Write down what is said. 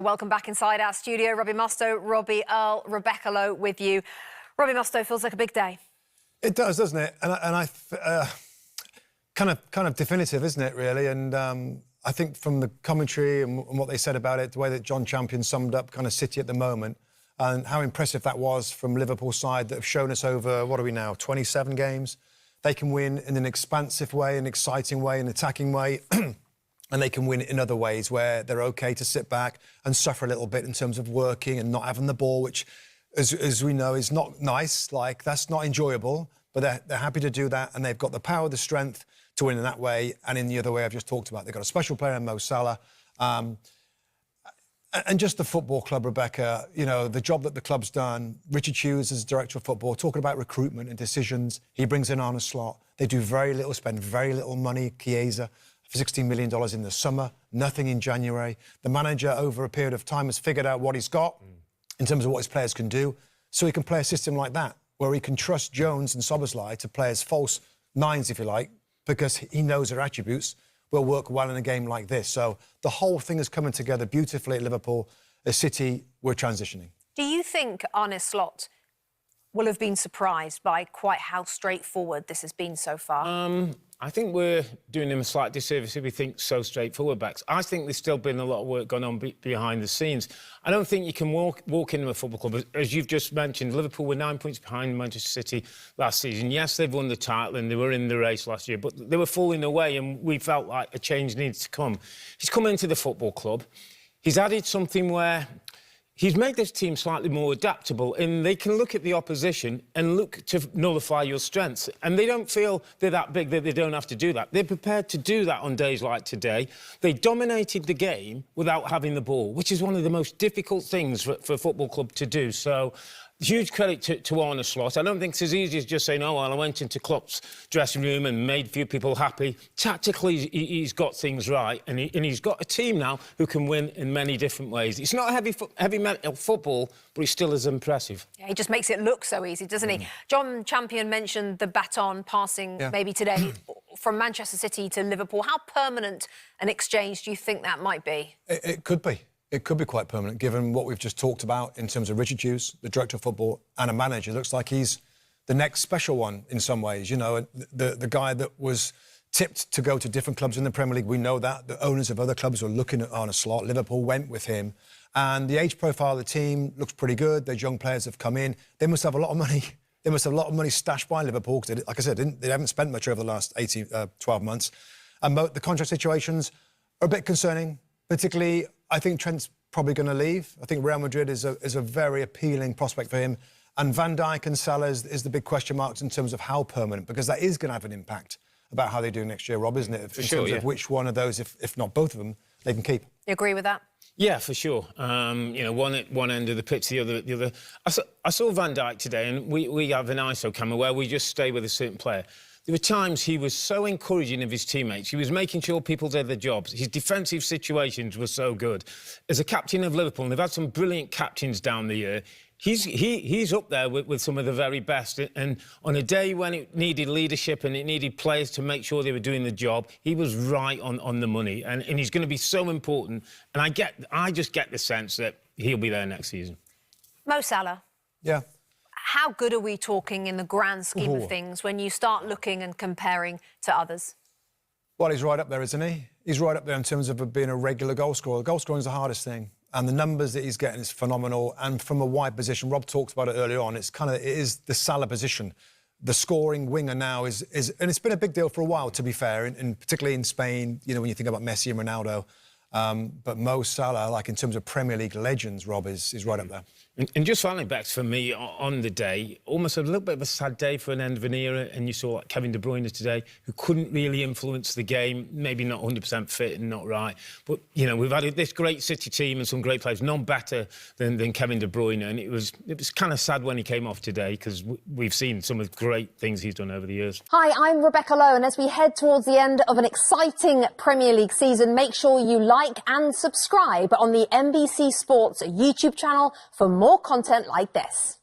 Welcome back inside our studio. Robbie Mustoe, Robbie Earle, Rebecca Lowe with you. Robbie Mustoe, feels like a big day. It does, doesn't it? And kind of definitive, isn't it, really? And I think from the commentary and what they said about it, the way that John Champion summed up kind of City at the moment, and how impressive that was from Liverpool's side that have shown us over, what are we now, 27 games? They can win in an expansive way, an exciting way, an attacking way. And they can win in other ways where they're OK to sit back and suffer a little bit in terms of working and not having the ball, which, as we know, is not nice. Like, that's not enjoyable. But they're happy to do that, and they've got the power, the strength to win in that way. And in the other way I've just talked about, they've got a special player in Mo Salah. And just the football club, Rebecca, you know, the job that the club's done. Richard Hughes is director of football, talking about recruitment and decisions. He brings in Arne Slot. They do very little, spend very little money. Chiesa, for $16 million in the summer, nothing in January. The manager, over a period of time, has figured out what he's got in terms of what his players can do, so he can play a system like that, where he can trust Jones and Szoboszlai to play as false nines, if you like, because he knows their attributes will work well in a game like this. So the whole thing is coming together beautifully at Liverpool. As City, we're transitioning. Do you think Arne Slot will have been surprised by quite how straightforward this has been so far? I think we're doing him a slight disservice if we think so straightforward backs. I think there's still been a lot of work going on behind the scenes. I don't think you can walk into a football club. As you've just mentioned, Liverpool were 9 points behind Manchester City last season. Yes, they've won the title and they were in the race last year, but they were falling away and we felt like a change needs to come. He's come into the football club. He's added something where he's made this team slightly more adaptable, and they can look at the opposition and look to nullify your strengths. And they don't feel they're that big that they don't have to do that. They're prepared to do that on days like today. They dominated the game without having the ball, which is one of the most difficult things for a football club to do. So, huge credit to Arne Slot. I don't think it's as easy as just saying, oh, well, I went into Klopp's dressing room and made a few people happy. Tactically, he's got things right, and he's got a team now who can win in many different ways. It's not heavy metal football, but he's still as impressive. Yeah, he just makes it look so easy, doesn't he? John Champion mentioned the baton passing maybe today from Manchester City to Liverpool. How permanent an exchange do you think that might be? It could be. It could be quite permanent, given what we've just talked about in terms of Richard Hughes, the director of football, and a manager. It looks like he's the next special one in some ways. You know, the guy that was tipped to go to different clubs in the Premier League. We know that. The owners of other clubs were looking at Arne Slot. Liverpool went with him. And the age profile of the team looks pretty good. Their young players have come in. They must have a lot of money. They must have a lot of money stashed by Liverpool, because, like I said, they haven't spent much over the last 12 months. And the contract situations are a bit concerning, particularly, I think Trent's probably going to leave. I think Real Madrid is a very appealing prospect for him. And Van Dijk and Salah is the big question marks in terms of how permanent, because that is going to have an impact about how they do next year, Rob, isn't it? In terms of which one of those, if not both of them, they can keep. You agree with that? Yeah, for sure. You know, one end of the pitch, the other. I saw Van Dijk today, and we have an ISO camera where we just stay with a certain player. There were times he was so encouraging of his teammates. He was making sure people did their jobs. His defensive situations were so good. As a captain of Liverpool, and they've had some brilliant captains down the year, he's up there with some of the very best. And on a day when it needed leadership and it needed players to make sure they were doing the job, he was right on the money. And he's going to be so important. And I just get the sense that he'll be there next season. Mo Salah. Yeah. How good are we talking in the grand scheme of things when you start looking and comparing to others? Well, he's right up there, isn't he? He's right up there in terms of being a regular goal scorer. Goal scoring is the hardest thing. And the numbers that he's getting is phenomenal. And from a wide position, Rob talked about it earlier on, it is the Salah position. The scoring winger now is and it's been a big deal for a while, to be fair, and particularly in Spain, you know, when you think about Messi and Ronaldo. But Mo Salah, like in terms of Premier League legends, Rob, is right up there. And just finally, Bex, for me, on the day, almost a little bit of a sad day for an end of an era, and you saw like Kevin De Bruyne today, who couldn't really influence the game, maybe not 100% fit and not right. But, you know, we've had this great City team and some great players, none better than Kevin De Bruyne, and it was kind of sad when he came off today, because we've seen some of the great things he's done over the years. Hi, I'm Rebecca Lowe, and as we head towards the end of an exciting Premier League season, make sure you like and subscribe on the NBC Sports YouTube channel for more content like this.